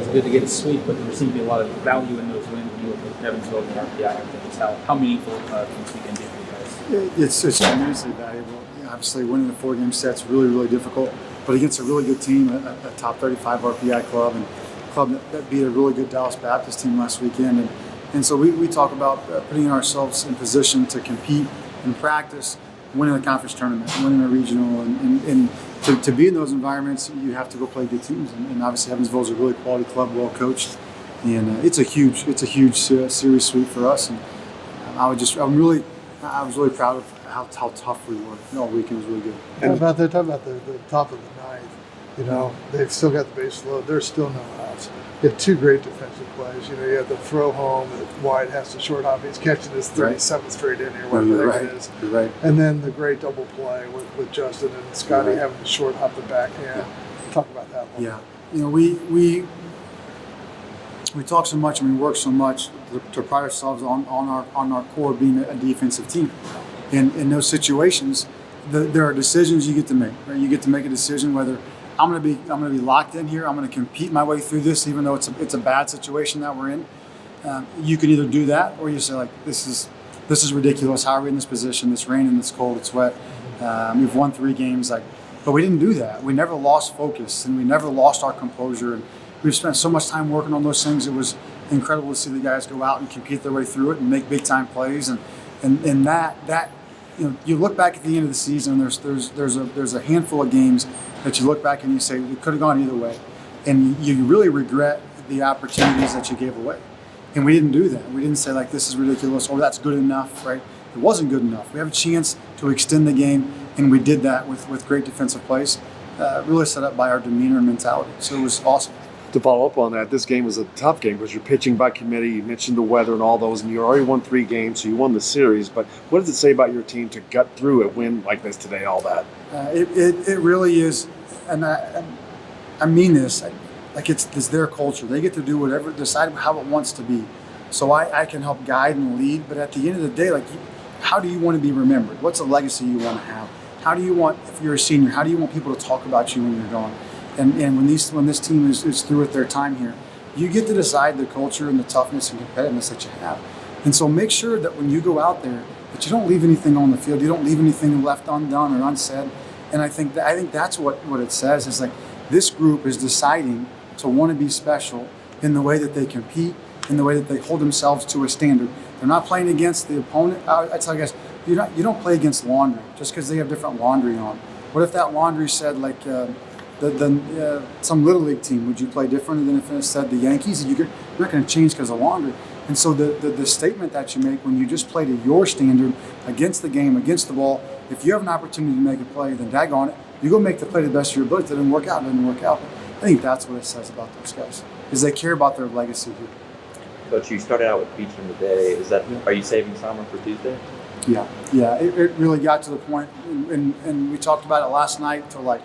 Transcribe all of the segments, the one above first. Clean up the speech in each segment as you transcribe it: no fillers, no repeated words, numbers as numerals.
It's good to get a sweep, but there seems to be a lot of value in those wins when you look at Evansville and the RPI and things. How meaningful this weekend be for you guys? It's tremendously valuable. Obviously, winning the 4-game set's really, really difficult, but against a really good team, a top 35 RPI club, and a club that beat a really good Dallas Baptist team last weekend. And so we talk about putting ourselves in position to compete in practice, winning a conference tournament, winning a regional, and to be in those environments, you have to go play good teams. And obviously, Evansville is a really quality club, well coached, and it's a huge series sweep for us. And I was really proud of how tough we were all weekend. Was really good. And talking about the top of the ninth, they've still got the base load. There's still no outs. You had two great defensive plays. You had the throw home that White has to short hop. He's catching his 37th straight in here, whatever that is. You're right. And then the great double play with Justin and Scotty having to short hop the backhand. Talk about that one. Yeah. We talk so much and we work so much to pride ourselves on our core being a defensive team. And in those situations, there are decisions you get to make. Right? You get to make a decision whether I'm going to be locked in here. I'm going to compete my way through this, even though it's a bad situation that we're in. You can either do that, or you say like, this is ridiculous. How are we in this position? It's raining, it's cold, it's wet. We've won 3 games, but we didn't do that. We never lost focus, and we never lost our composure. And we've spent so much time working on those things. It was incredible to see the guys go out and compete their way through it and make big time plays. And that you look back at the end of the season. There's a handful of games that you look back and you say it could have gone either way, and you really regret the opportunities that you gave away. And we didn't do that. We didn't say like this is ridiculous or that's good enough, right? It wasn't good enough. We have a chance to extend the game, and we did that with great defensive plays, really set up by our demeanor and mentality. So it was awesome. To follow up on that, this game was a tough game because you're pitching by committee. You mentioned the weather and all those, and you already won 3 games, so you won the series. But what does it say about your team to gut through a win like this today, all that? It really is, and I mean this, it's their culture. They get to do whatever, decide how it wants to be. So I can help guide and lead, but at the end of the day, how do you want to be remembered? What's a legacy you want to have? How do you want, if you're a senior, how do you want people to talk about you when you're gone? And when this team is through with their time here, you get to decide the culture and the toughness and competitiveness that you have. And so make sure that when you go out there, that you don't leave anything on the field, you don't leave anything left undone or unsaid. And I think that's what it says is like this group is deciding to want to be special in the way that they compete, in the way that they hold themselves to a standard. They're not playing against the opponent. I tell you guys, you don't play against laundry just because they have different laundry on. What if that laundry said like some little league team? Would you play differently than if it said the Yankees? You're not going to change because of laundry. And so the statement that you make when you just play to your standard against the game, against the ball, if you have an opportunity to make a play, then daggone it, you go make the play to the best of your ability. If it didn't work out, it didn't work out. I think that's what it says about those guys, is they care about their legacy here. Coach, you started out with Beach in the day. Are you saving summer for Tuesday? Yeah. It really got to the point, and we talked about it last night till like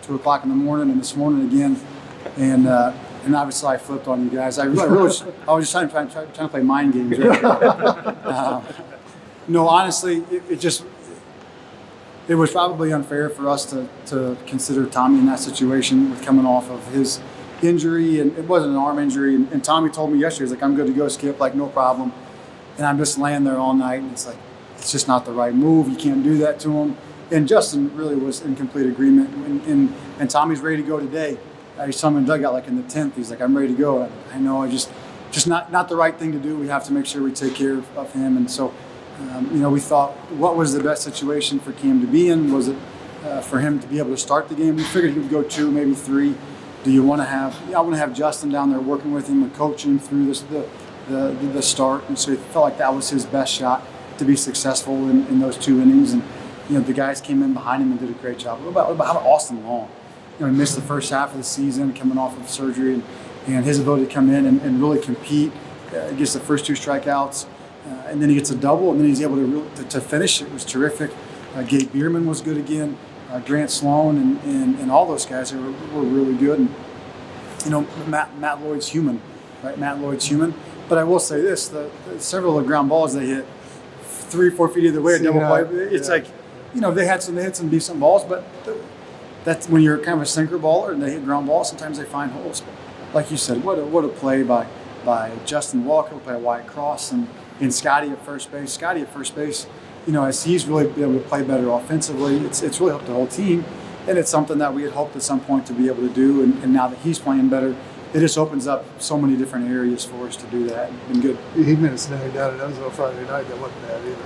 2 o'clock in the morning, and this morning again, and obviously I flipped on you guys. I was just trying to play mind games. Right? No, honestly, it was probably unfair for us to consider Tommy in that situation with coming off of his injury, and it wasn't an arm injury. And Tommy told me yesterday, he's like, I'm good to go, Skip, like no problem. And I'm just laying there all night, and it's like, it's just not the right move. You can't do that to him. And Justin really was in complete agreement. And Tommy's ready to go today. I saw him in the dugout like in the 10th. He's like, I'm ready to go. I know, just not the right thing to do. We have to make sure we take care of him. And so, we thought, what was the best situation for Cam to be in? Was it for him to be able to start the game? We figured he would go 2, maybe 3. Do you want to have? I want to have Justin down there working with him and coaching through the start. And so he felt like that was his best shot to be successful in those 2 innings. And the guys came in behind him and did a great job. What about Austin Long? He missed the first half of the season, coming off of surgery, and his ability to come in and really compete. Gets the first 2 strikeouts, and then he gets a double, and then he's able to finish. It was terrific. Gabe Bierman was good again. Grant Sloan and all those guys were really good. And Matt Lloyd's human, right? Matt Lloyd's human. But I will say this: several of the ground balls they hit 3-4 feet either way, a double play. It's like, they hit some decent balls, but that's when you're kind of a sinker baller and they hit ground balls. Sometimes they find holes. like you said, what a play by Justin Walker, play a wide cross, and Scotty at first base. Scotty at first base, as he's really been able to play better offensively, it's really helped the whole team, and it's something that we had hoped at some point to be able to do. And now that he's playing better, it just opens up so many different areas for us to do that. It's been good. He made a snag down in Evansville Friday night that wasn't bad either.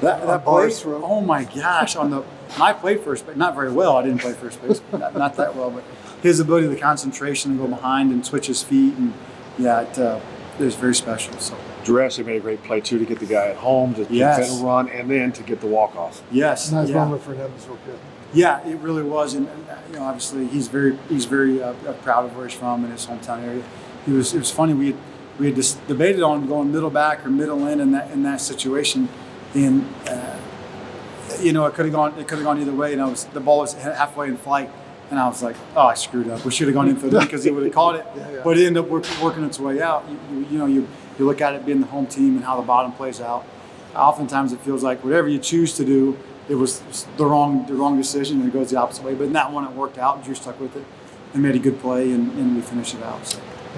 That play, oh my gosh! And I played first base, not very well. I didn't play first base, not that well, but his ability, the concentration, to go behind and switch his feet, and it was very special. So Drew actually made a great play too to get the guy at home to Yes. get a run and then to get the walk off. yes, Nice yeah. moment for an Evansville kid. Yeah, it really was, and obviously he's very proud of where he's from in his hometown area. It was funny, we had just debated on going middle back or middle in that situation, and it could have gone either way. And the ball was halfway in flight, and I was like, oh, I screwed up. We should have gone infield because he would have caught it, Yeah. but it ended up working its way out. You look at it being the home team and how the bottom plays out. Oftentimes it feels like whatever you choose to do, it was the wrong decision, and it goes the opposite way. But in that one, it worked out, and Drew stuck with it and made a good play, and we finished it out. So.